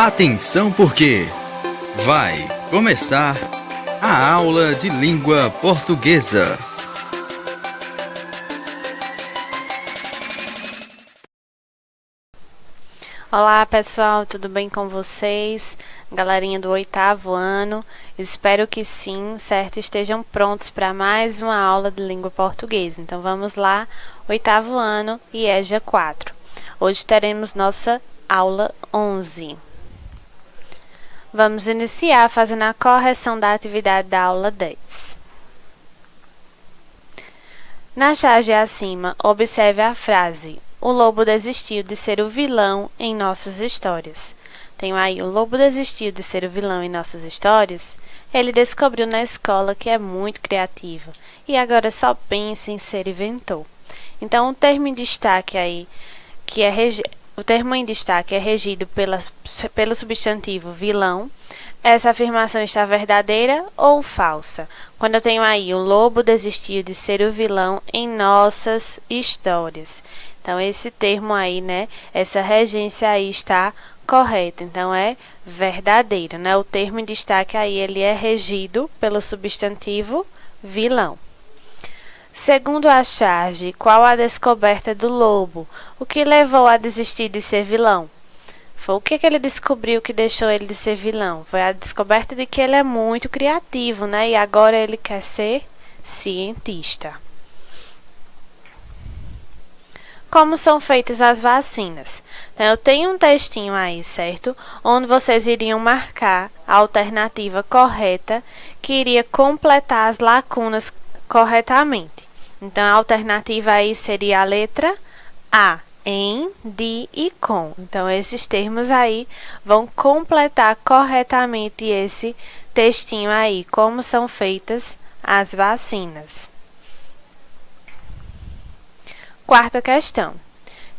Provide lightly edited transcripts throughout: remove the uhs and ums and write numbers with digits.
Atenção porque vai começar a aula de língua portuguesa. Olá pessoal, tudo bem com vocês? Galerinha do 8º ano, espero que sim, certo? Estejam prontos para mais uma aula de língua portuguesa. Então vamos lá, 8º ano e EJA 4. Hoje teremos nossa aula 11. Vamos iniciar fazendo a correção da atividade da aula 10. Na charge acima, observe a frase: o lobo desistiu de ser o vilão em nossas histórias. Tenho aí: o lobo desistiu de ser o vilão em nossas histórias. Ele descobriu na escola que é muito criativo e agora só pensa em ser inventor. Então, o termo em destaque aí, o termo em destaque é regido pelo substantivo vilão. Essa afirmação está verdadeira ou falsa? Quando eu tenho aí: o lobo desistiu de ser o vilão em nossas histórias. Então, esse termo aí, né? Essa regência aí está correta. Então, é verdadeira, né? O termo em destaque aí, ele é regido pelo substantivo vilão. Segundo a charge, qual a descoberta do lobo? O que levou a desistir de ser vilão? Foi o que ele descobriu que deixou ele de ser vilão? Foi a descoberta de que ele é muito criativo, né? E agora ele quer ser cientista. Como são feitas as vacinas? Então, eu tenho um textinho aí, certo? Onde vocês iriam marcar a alternativa correta, que iria completar as lacunas corretamente. Então, a alternativa aí seria a letra A, em, de e com. Então, esses termos aí vão completar corretamente esse textinho aí, como são feitas as vacinas. Quarta questão.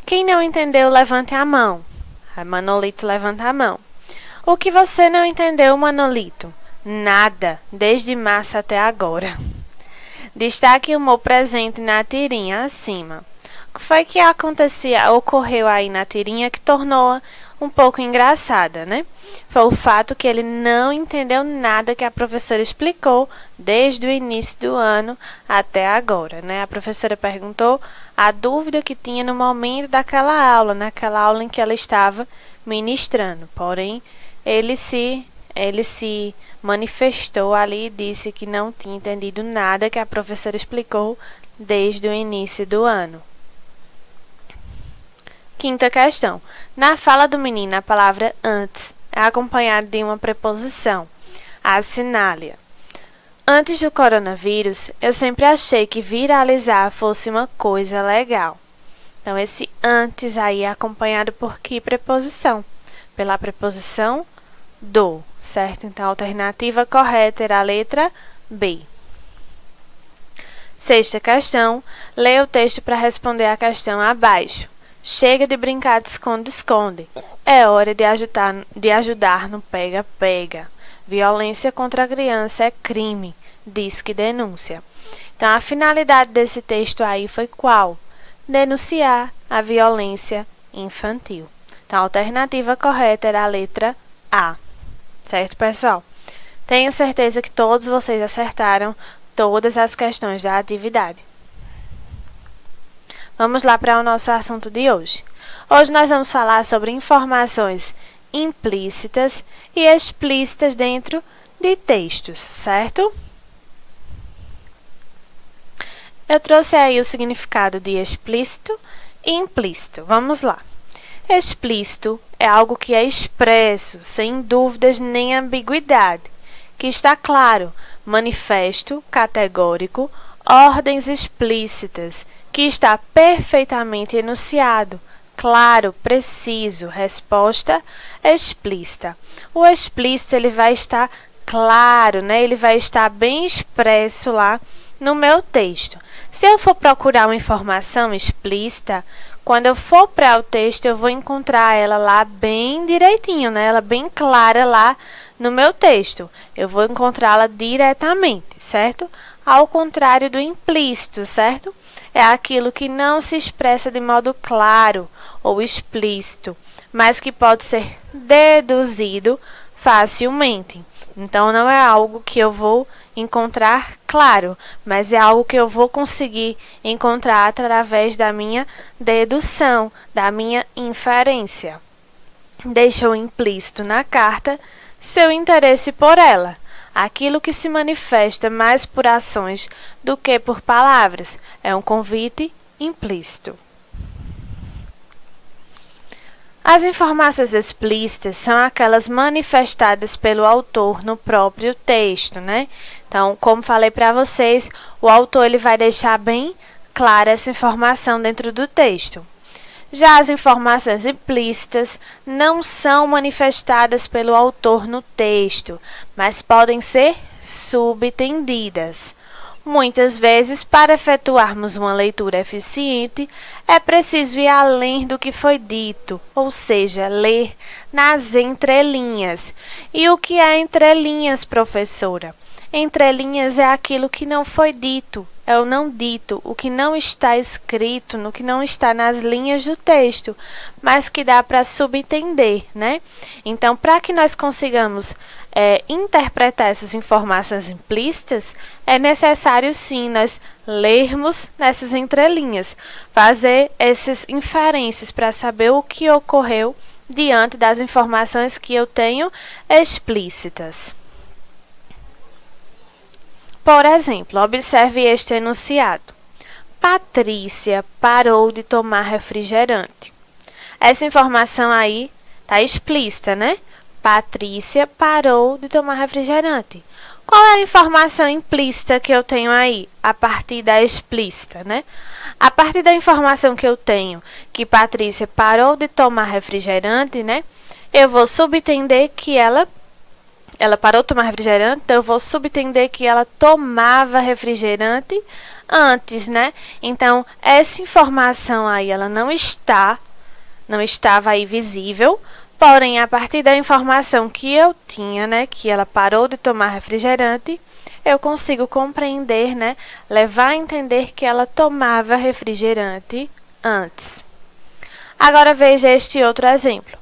Quem não entendeu, levante a mão. A Manolito levanta a mão. O que você não entendeu, Manolito? Nada, desde março até agora. Destaque o humor presente na tirinha acima. O que foi que ocorreu aí na tirinha que tornou-a um pouco engraçada, né? Foi o fato que ele não entendeu nada que a professora explicou desde o início do ano até agora, né? A professora perguntou a dúvida que tinha no momento daquela aula, naquela aula em que ela estava ministrando. Porém, ele se manifestou ali e disse que não tinha entendido nada que a professora explicou desde o início do ano. Quinta questão. Na fala do menino, a palavra antes é acompanhada de uma preposição. Assinale-a. Antes do coronavírus, eu sempre achei que viralizar fosse uma coisa legal. Então, esse antes aí é acompanhado por que preposição? Pela preposição do, certo? Então, a alternativa correta era a letra B. Sexta questão. Leia o texto para responder a questão abaixo. Chega de brincar de esconde-esconde. É hora de ajudar no pega-pega. Violência contra a criança é crime, diz que denúncia. Então, a finalidade desse texto aí foi qual? Denunciar a violência infantil. Então, a alternativa correta era a letra A. Certo, pessoal? Tenho certeza que todos vocês acertaram todas as questões da atividade. Vamos lá para o nosso assunto de hoje. Hoje nós vamos falar sobre informações implícitas e explícitas dentro de textos, certo? Eu trouxe aí o significado de explícito e implícito. Vamos lá. Explícito é algo que é expresso, sem dúvidas nem ambiguidade, que está claro, manifesto, categórico, ordens explícitas, que está perfeitamente enunciado, claro, preciso, resposta explícita. O explícito ele vai estar claro, né? Ele vai estar bem expresso lá no meu texto. Se eu for procurar uma informação explícita, quando eu for para o texto, eu vou encontrar ela lá bem direitinho, né? Ela bem clara lá no meu texto. Eu vou encontrá-la diretamente, certo? Ao contrário do implícito, certo? É aquilo que não se expressa de modo claro ou explícito, mas que pode ser deduzido facilmente. Então, não é algo que eu vou encontrar claro, mas é algo que eu vou conseguir encontrar através da minha dedução, da minha inferência. Deixou implícito na carta seu interesse por ela, aquilo que se manifesta mais por ações do que por palavras, é um convite implícito. As informações explícitas são aquelas manifestadas pelo autor no próprio texto, né? Então, como falei para vocês, o autor ele vai deixar bem clara essa informação dentro do texto. Já as informações implícitas não são manifestadas pelo autor no texto, mas podem ser subtendidas. Muitas vezes, para efetuarmos uma leitura eficiente, é preciso ir além do que foi dito, ou seja, ler nas entrelinhas. E o que é entrelinhas, professora? Entrelinhas é aquilo que não foi dito, é o não dito, o que não está escrito, no que não está nas linhas do texto, mas que dá para subentender, né? Então, para que nós consigamos interpretar essas informações implícitas, é necessário sim nós lermos nessas entrelinhas, fazer essas inferências para saber o que ocorreu diante das informações que eu tenho explícitas. Por exemplo, observe este enunciado. Patrícia parou de tomar refrigerante. Essa informação aí está explícita, né? Patrícia parou de tomar refrigerante. Qual é a informação implícita que eu tenho aí, a partir da explícita, né? A partir da informação que eu tenho que Patrícia parou de tomar refrigerante, né? Eu vou subentender que ela parou de tomar refrigerante, então eu vou subentender que ela tomava refrigerante antes, né? Então, essa informação aí, ela não estava aí visível, porém, a partir da informação que eu tinha, né, que ela parou de tomar refrigerante, eu consigo compreender, né, levar a entender que ela tomava refrigerante antes. Agora, veja este outro exemplo.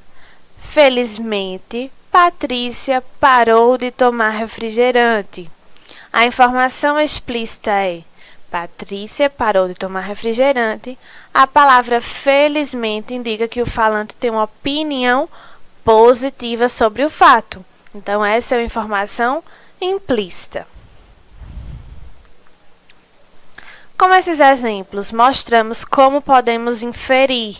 Felizmente, Patrícia parou de tomar refrigerante. A informação explícita é: Patrícia parou de tomar refrigerante. A palavra felizmente indica que o falante tem uma opinião positiva sobre o fato. Então, essa é uma informação implícita. Com esses exemplos, mostramos como podemos inferir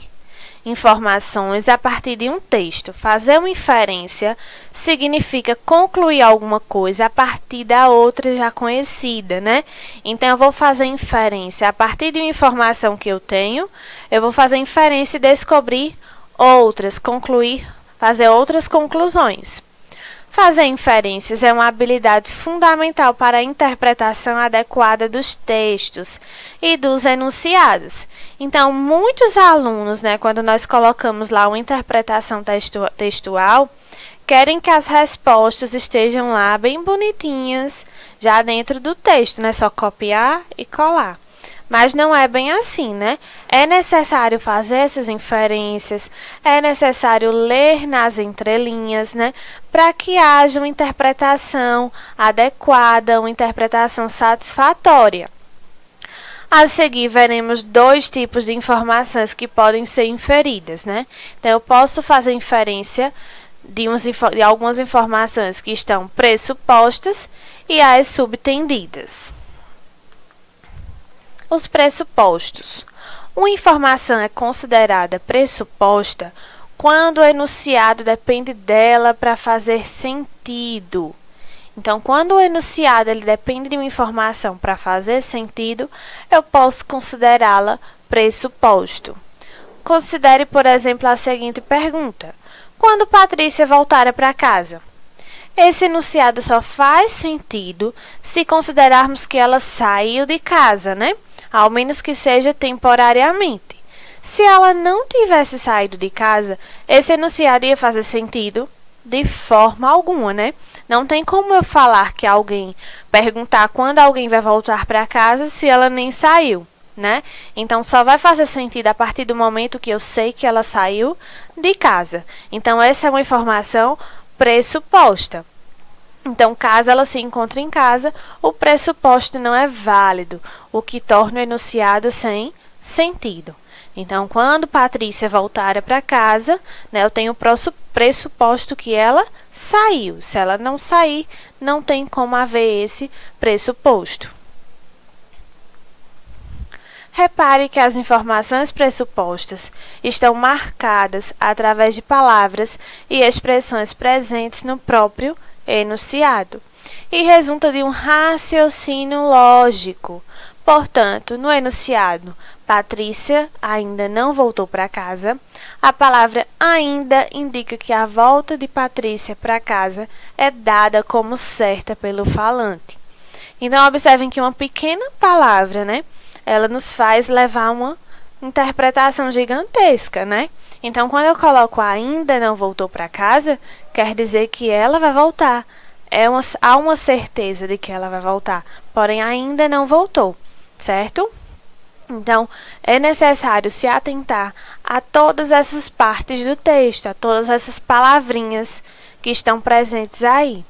informações a partir de um texto. Fazer uma inferência significa concluir alguma coisa a partir da outra já conhecida, né? Então, eu vou fazer inferência a partir de uma informação que eu tenho, eu vou fazer inferência e descobrir outras, fazer outras conclusões. Fazer inferências é uma habilidade fundamental para a interpretação adequada dos textos e dos enunciados. Então, muitos alunos, né, quando nós colocamos lá uma interpretação textual, querem que as respostas estejam lá bem bonitinhas, já dentro do texto, né? Só copiar e colar. Mas não é bem assim, né? É necessário fazer essas inferências, é necessário ler nas entrelinhas, né? Para que haja uma interpretação adequada, uma interpretação satisfatória. A seguir, veremos dois tipos de informações que podem ser inferidas, né? Então, eu posso fazer inferência de algumas informações que estão pressupostas e as subtendidas. Os pressupostos. Uma informação é considerada pressuposta quando o enunciado depende dela para fazer sentido. Então, quando o enunciado ele depende de uma informação para fazer sentido, eu posso considerá-la pressuposto. Considere, por exemplo, a seguinte pergunta: quando Patrícia voltar para casa? Esse enunciado só faz sentido se considerarmos que ela saiu de casa, né? Ao menos que seja temporariamente. Se ela não tivesse saído de casa, esse enunciado ia fazer sentido de forma alguma, né? Não tem como eu falar que perguntar quando alguém vai voltar para casa se ela nem saiu. né? Então, só vai fazer sentido a partir do momento que eu sei que ela saiu de casa. Então, essa é uma informação pressuposta. Então, caso ela se encontre em casa, o pressuposto não é válido, o que torna o enunciado sem sentido. Então, quando Patrícia voltar para casa, né, eu tenho o pressuposto que ela saiu. Se ela não sair, não tem como haver esse pressuposto. Repare que as informações pressupostas estão marcadas através de palavras e expressões presentes no próprio enunciado e resulta de um raciocínio lógico. Portanto, no enunciado, Patrícia ainda não voltou para casa, a palavra ainda indica que a volta de Patrícia para casa é dada como certa pelo falante. Então, observem que uma pequena palavra, né, ela nos faz levar uma interpretação gigantesca, né? Então, quando eu coloco ainda não voltou para casa, quer dizer que ela vai voltar. Há uma certeza de que ela vai voltar, porém ainda não voltou, certo? Então, é necessário se atentar a todas essas partes do texto, a todas essas palavrinhas que estão presentes aí.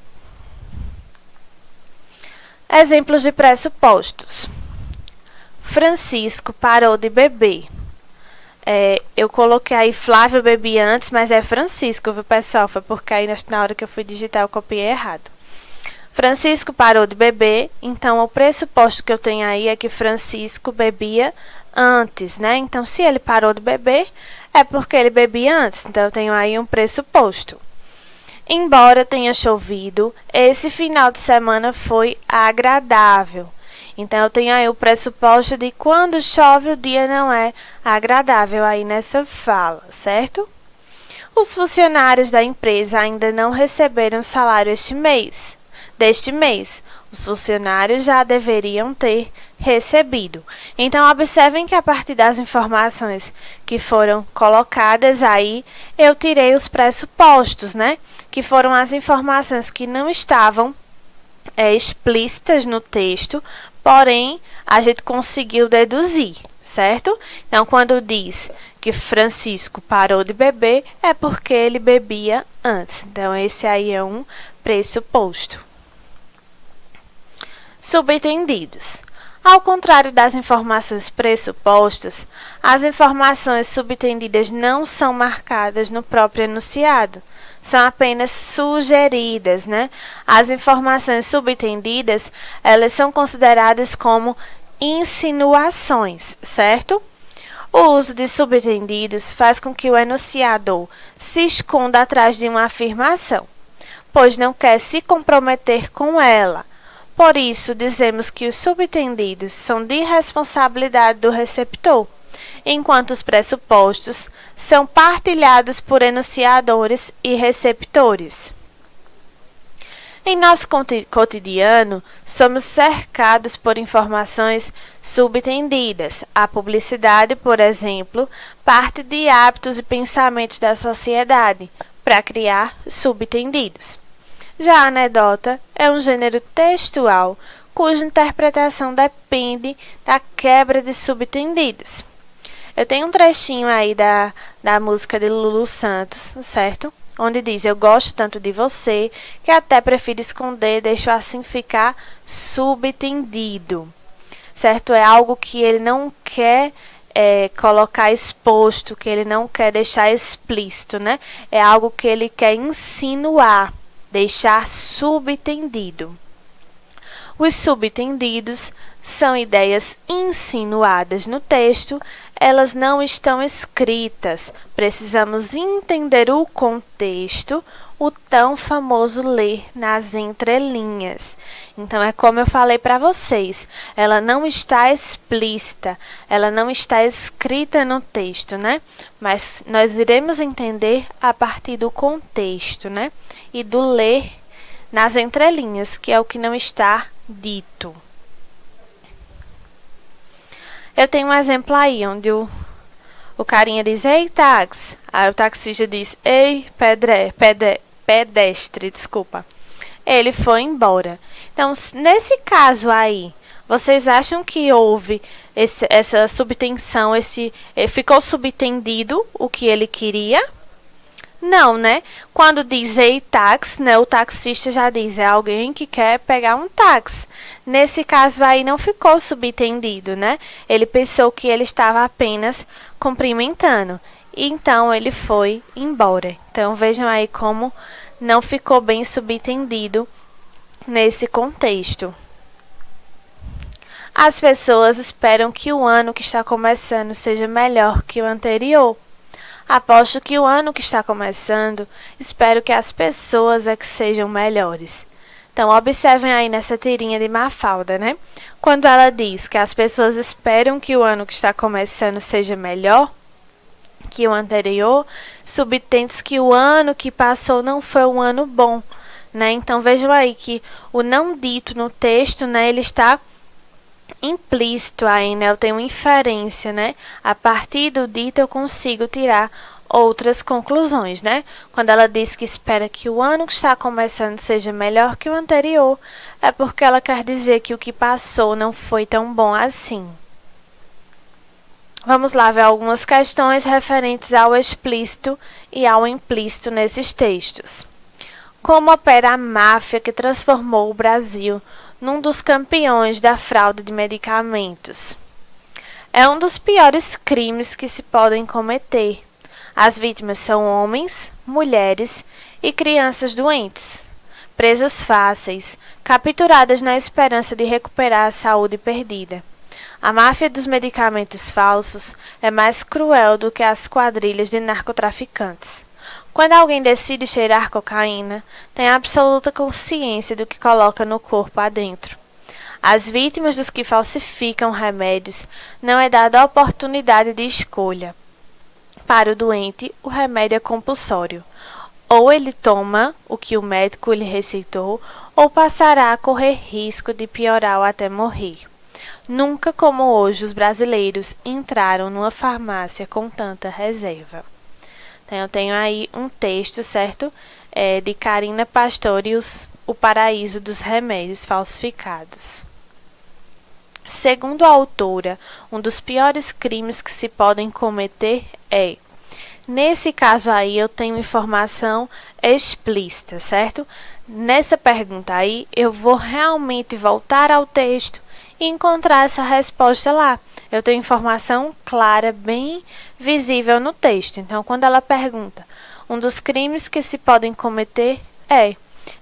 Exemplos de pressupostos. Francisco parou de beber. Eu coloquei aí Flávio bebia antes, mas é Francisco, viu, pessoal? Foi porque aí na hora que eu fui digitar eu copiei errado. Francisco parou de beber, então o pressuposto que eu tenho aí é que Francisco bebia antes, né? Então, se ele parou de beber, é porque ele bebia antes. Então, eu tenho aí um pressuposto. Embora tenha chovido, esse final de semana foi agradável. Então, eu tenho aí o pressuposto de quando chove o dia não é agradável aí nessa fala, certo? Os funcionários da empresa ainda não receberam salário deste mês. Os funcionários já deveriam ter recebido. Então, observem que a partir das informações que foram colocadas aí, eu tirei os pressupostos, né? Que foram as informações que não estavam explícitas no texto, porém, a gente conseguiu deduzir, certo? Então, quando diz que Francisco parou de beber, é porque ele bebia antes. Então, esse aí é um pressuposto. Subentendidos. Ao contrário das informações pressupostas, as informações subentendidas não são marcadas no próprio enunciado, são apenas sugeridas, né? As informações subentendidas, elas são consideradas como insinuações, certo? O uso de subentendidos faz com que o enunciador se esconda atrás de uma afirmação, pois não quer se comprometer com ela. Por isso, dizemos que os subentendidos são de responsabilidade do receptor, enquanto os pressupostos são partilhados por enunciadores e receptores. Em nosso cotidiano, somos cercados por informações subentendidas. A publicidade, por exemplo, parte de hábitos e pensamentos da sociedade para criar subentendidos. Já a anedota é um gênero textual cuja interpretação depende da quebra de subentendidos. Eu tenho um trechinho aí da música de Lulu Santos, certo? Onde diz, eu gosto tanto de você, que até prefiro esconder, deixo assim ficar subentendido. Certo? É algo que ele não quer colocar exposto, que ele não quer deixar explícito, né? É algo que ele quer insinuar, deixar subentendido. Os subentendidos são ideias insinuadas no texto, elas não estão escritas. Precisamos entender o contexto, o tão famoso ler nas entrelinhas. Então, é como eu falei para vocês, ela não está explícita, ela não está escrita no texto, né? Mas nós iremos entender a partir do contexto, né? E do ler nas entrelinhas, que é o que não está dito. Eu tenho um exemplo aí, onde o carinha diz, ei, táxi. Aí o taxista diz, ei, pedestre, desculpa. Ele foi embora. Então, nesse caso aí, Vocês acham que houve essa subtensão, ficou subtendido o que ele queria? Não, né? Quando diz ei táxi, né, o taxista já diz, é alguém que quer pegar um táxi. Nesse caso aí não ficou subtendido, né? Ele pensou que ele estava apenas cumprimentando. E então ele foi embora. Então vejam aí como não ficou bem subtendido nesse contexto. As pessoas esperam que o ano que está começando seja melhor que o anterior. Aposto que o ano que está começando, espero que as pessoas é que sejam melhores. Então, observem aí nessa tirinha de Mafalda, né? Quando ela diz que as pessoas esperam que o ano que está começando seja melhor que o anterior, subtende-se que o ano que passou não foi um ano bom, né? Então, vejam aí que o não dito no texto, né, ele está implícito aí, né? Eu tenho inferência, né? A partir do dito eu consigo tirar outras conclusões, né? Quando ela diz que espera que o ano que está começando seja melhor que o anterior, é porque ela quer dizer que o que passou não foi tão bom assim. Vamos lá ver algumas questões referentes ao explícito e ao implícito nesses textos. Como opera a máfia que transformou o Brasil num dos campeões da fraude de medicamentos? É um dos piores crimes que se podem cometer. As vítimas são homens, mulheres e crianças doentes, presas fáceis, capturadas na esperança de recuperar a saúde perdida. A máfia dos medicamentos falsos é mais cruel do que as quadrilhas de narcotraficantes. Quando alguém decide cheirar cocaína, tem absoluta consciência do que coloca no corpo adentro. Às vítimas dos que falsificam remédios não é dada a oportunidade de escolha. Para o doente, o remédio é compulsório. Ou ele toma o que o médico lhe receitou, ou passará a correr risco de piorar ou até morrer. Nunca como hoje os brasileiros entraram numa farmácia com tanta reserva. Então, eu tenho aí um texto, certo? De Karina Pastori, O Paraíso dos Remédios Falsificados. Segundo a autora, um dos piores crimes que se podem cometer é... Nesse caso aí, eu tenho informação explícita, certo? Nessa pergunta aí, eu vou realmente voltar ao texto e encontrar essa resposta lá. Eu tenho informação clara, bem visível no texto. Então, quando ela pergunta, um dos crimes que se podem cometer é,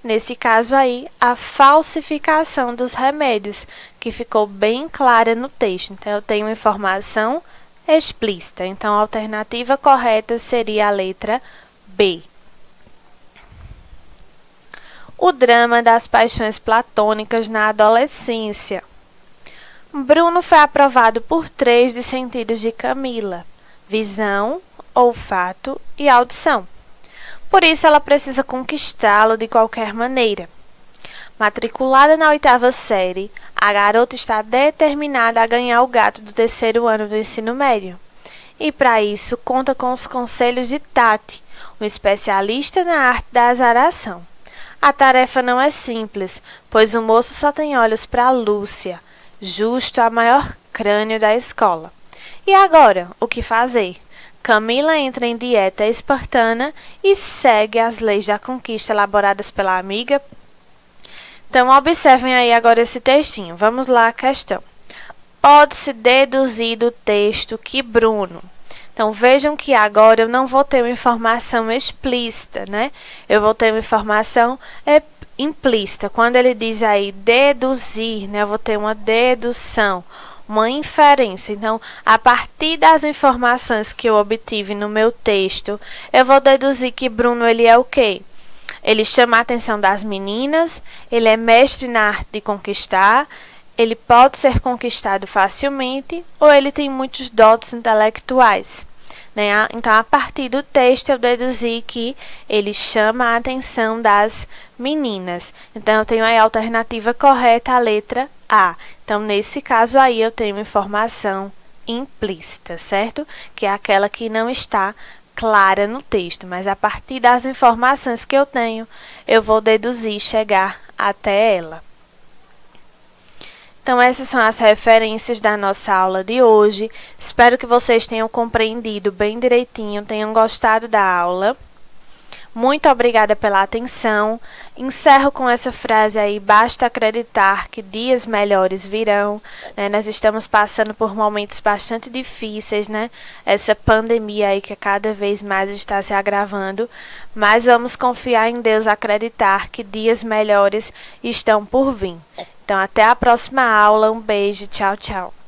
nesse caso aí, a falsificação dos remédios, que ficou bem clara no texto. Então, eu tenho informação explícita. Então, a alternativa correta seria a letra B. O drama das paixões platônicas na adolescência. Bruno foi aprovado por 3 dos sentidos de Camila: visão, olfato e audição. Por isso, ela precisa conquistá-lo de qualquer maneira. Matriculada na 8ª série, a garota está determinada a ganhar o gato do 3º ano do ensino médio. E, para isso, conta com os conselhos de Tati, um especialista na arte da azaração. A tarefa não é simples, pois o moço só tem olhos para Lúcia, justo a maior crânio da escola. E agora, o que fazer? Camila entra em dieta espartana e segue as leis da conquista elaboradas pela amiga. Então, observem aí agora esse textinho. Vamos lá à questão. Pode-se deduzir do texto que Bruno... Então, vejam que agora eu não vou ter uma informação explícita, né? Eu vou ter uma informação implícita. Quando ele diz aí deduzir, né? Eu vou ter uma dedução, uma inferência. Então, a partir das informações que eu obtive no meu texto, eu vou deduzir que Bruno, ele é o quê? Ele chama a atenção das meninas, ele é mestre na arte de conquistar, ele pode ser conquistado facilmente ou ele tem muitos dotes intelectuais, né? Então, a partir do texto, eu deduzi que ele chama a atenção das meninas. Então, eu tenho aí a alternativa correta, a letra A. Então, nesse caso aí, eu tenho informação implícita, certo? Que é aquela que não está clara no texto, mas a partir das informações que eu tenho, eu vou deduzir e chegar até ela. Então, essas são as referências da nossa aula de hoje. Espero que vocês tenham compreendido bem direitinho, tenham gostado da aula. Muito obrigada pela atenção. Encerro com essa frase aí: basta acreditar que dias melhores virão. Nós estamos passando por momentos bastante difíceis, Essa pandemia aí que cada vez mais está se agravando. Mas vamos confiar em Deus, acreditar que dias melhores estão por vir. Então, até a próxima aula. Um beijo. Tchau, tchau.